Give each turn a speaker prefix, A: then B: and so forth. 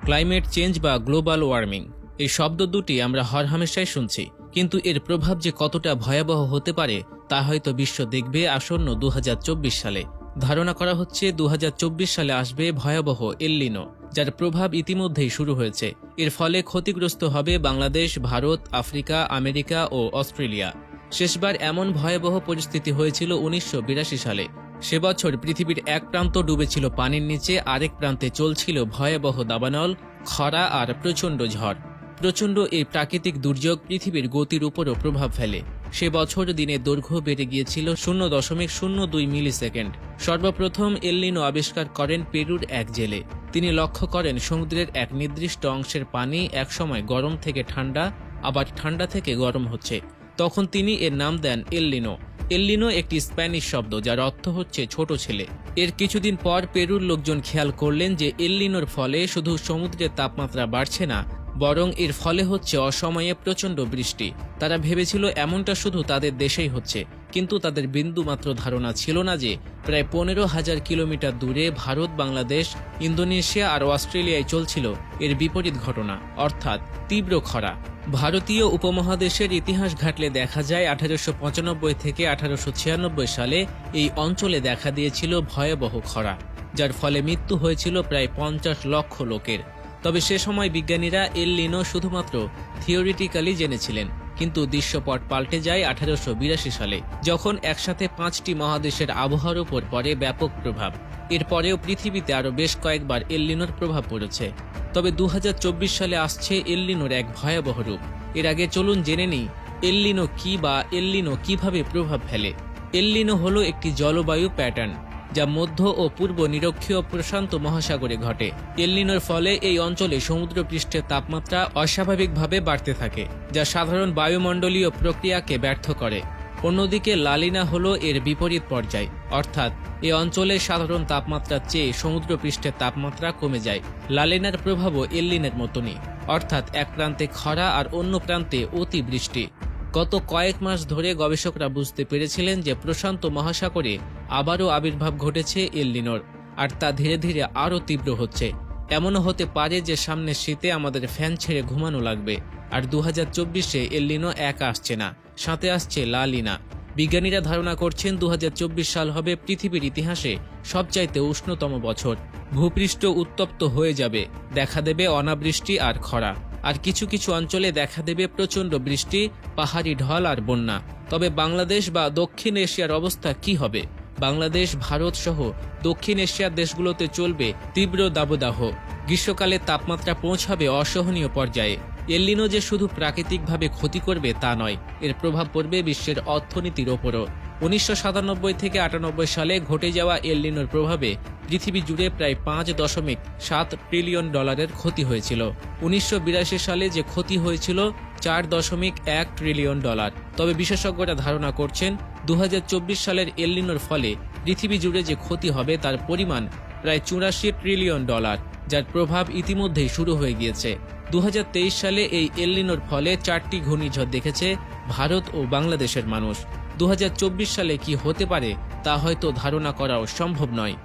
A: Climate change বা global warming এই শব্দ দুটি আমরা হরহামেশাই শুনছি, কিন্তু এর প্রভাব যে কতটা ভয়াবহ হতে পারে তা হয়তো বিশ্ব দেখবে আসন্ন 2024 সালে। ধারণা করা হচ্ছে 2024 সালে আসবে ভয়াবহ এল নিনো, যার প্রভাব ইতিমধ্যেই শুরু হয়েছে। এর ফলে ক্ষতিগ্রস্ত হবে বাংলাদেশ, ভারত, আফ্রিকা, আমেরিকা ও অস্ট্রেলিয়া। শেষবার এমন ভয়াবহ পরিস্থিতি হয়েছিল 1982 সালে। সে বছর পৃথিবীর এক প্রান্ত ডুবেছিল পানির নিচে, আরেক প্রান্তে চলছিল ভয়াবহ দাবানল, খরা আর প্রচণ্ড ঝড়। প্রচণ্ড এই প্রাকৃতিক দুর্যোগ পৃথিবীর গতির উপরও প্রভাব ফেলে। সে বছর দিনের দৈর্ঘ্য বেড়ে গিয়েছিল 0.02 মিলিসেকেন্ড। সর্বপ্রথম এল নিনো আবিষ্কার করেন পেরুর এক জেলে। তিনি লক্ষ্য করেন সমুদ্রের এক নির্দিষ্ট অংশের পানি একসময় গরম থেকে ঠান্ডা, আবার ঠান্ডা থেকে গরম হচ্ছে। তখন তিনি এর নাম দেন এল নিনো। এল নিনো একটি স্প্যানিশ শব্দ, যার অর্থ হচ্ছে ছোট ছেলে। এর কিছুদিন পর পেরুর লোকজন খেয়াল করলেন যে এল নিনোর ফলে শুধু সমুদ্রের তাপমাত্রা বাড়ছে না, বরং এর ফলে হচ্ছে অসময়ে প্রচণ্ড বৃষ্টি। তারা ভেবেছিল এমনটা শুধু তাদের দেশেই হচ্ছে, কিন্তু তাদের বিন্দুমাত্র ধারণা ছিল না যে প্রায় 15,000 কিলোমিটার দূরে ভারত, বাংলাদেশ, ইন্দোনেশিয়া আর অস্ট্রেলিয়ায় চলছিল এর বিপরীত ঘটনা, অর্থাৎ তীব্র খরা। ভারতীয় উপমহাদেশের ইতিহাস ঘাটলে দেখা যায় 1895 থেকে 1896 সালে এই অঞ্চলে দেখা দিয়েছিল ভয়াবহ খরা, যার ফলে মৃত্যু হয়েছিল প্রায় 50 লক্ষ লোকের। তবে সে সময় বিজ্ঞানীরা এল নিনো শুধুমাত্র থিওরিটিক্যালি জেনেছিলেন, কিন্তু দৃশ্যপট পাল্টে যায় 1882 সালে, যখন একসাথে 5টি মহাদেশের আবহাওয়ার উপর পড়ে ব্যাপক প্রভাব। এরপরেও পৃথিবীতে আরও বেশ কয়েকবার এল নিনোর প্রভাব পড়েছে। তবে 2024 সালে আসছে এল নিনোর এক ভয়াবহ রূপ। এর আগে চলুন জেনে নিই এল নিনো কি বা এল নিনো কিভাবে প্রভাব ফেলে। এল নিনো হলো একটি জলবায়ু প্যাটার্ন, যা মধ্য ও পূর্ব নিরক্ষীয় প্রশান্ত মহাসাগরে ঘটে। এল নিনোর ফলে এই অঞ্চলে সমুদ্রপৃষ্ঠের তাপমাত্রা অস্বাভাবিকভাবে বাড়তে থাকে, যা সাধারণ বায়ুমণ্ডলীয় প্রক্রিয়াকে ব্যর্থ করে। অন্যদিকে লা নিনা হলো এর বিপরীত পর্যায়, অর্থাৎ এই অঞ্চলে সাধারণ তাপমাত্রার চেয়ে সমুদ্রপৃষ্ঠের তাপমাত্রা কমে যায়। লা নিনার প্রভাবও এল নিনোর মতনই, অর্থাৎ এক প্রান্তে খরা আর অন্য প্রান্তে অতিবৃষ্টি। গত কয়েক মাস ধরে গবেষকরা বুঝতে পেরেছিলেন যে প্রশান্ত মহাসাগরে আবারও আবির্ভাব ঘটেছে এল নিনোর, আর তা ধীরে ধীরে আরও তীব্র হচ্ছে। এমনও হতে পারে যে সামনের শীতে আমাদের ফ্যান ছেড়ে ঘুমানো লাগবে। আর 2024-এ এল নিনো একা আসছে না, সাথে আসছে লা নিনা। বিজ্ঞানীরা ধারণা করছেন 2024 সাল হবে পৃথিবীর ইতিহাসে সবচাইতে উষ্ণতম বছর। ভূপৃষ্ঠ উত্তপ্ত হয়ে যাবে, দেখা দেবে অনাবৃষ্টি আর খরা, আর কিছু কিছু অঞ্চলে দেখা দেবে প্রচণ্ড বৃষ্টি, পাহাড়ি ঢল আর বন্যা। তবে বাংলাদেশ বা দক্ষিণ এশিয়ার অবস্থা কি হবে? বাংলাদেশ, ভারত সহ দক্ষিণ এশিয়ার দেশগুলোতে চলবে তীব্র দাবদাহ। গ্রীষ্মকালে তাপমাত্রা পৌঁছাবে অসহনীয় পর্যায়ে। এল নিনো যে শুধু প্রাকৃতিকভাবে ক্ষতি করবে তা নয়, এর প্রভাব পড়বে বিশ্বের অর্থনীতির ওপরও। 1997 থেকে 98 সালে ঘটে যাওয়া এল নিনোর প্রভাবে পৃথিবী জুড়ে প্রায় $5.7 ট্রিলিয়ন ক্ষতি হয়েছিল। 1982 সালে যে ক্ষতি হয়েছিল $4.1 ট্রিলিয়ন। তবে বিশেষজ্ঞরা ধারণা করছেন 2024 সালের এল নিনোর ফলে পৃথিবী জুড়ে যে ক্ষতি হবে তার পরিমাণ প্রায় $84 ট্রিলিয়ন, যার প্রভাব ইতিমধ্যেই শুরু হয়ে গিয়েছে। 2023 সালে এই এল নিনোর ফলে 4টি ঘূর্ণিঝড় দেখেছে ভারত ও বাংলাদেশের মানুষ। 2024 সালে কি হতে পারে তা হয়তো ধারণা করাও সম্ভব নয়।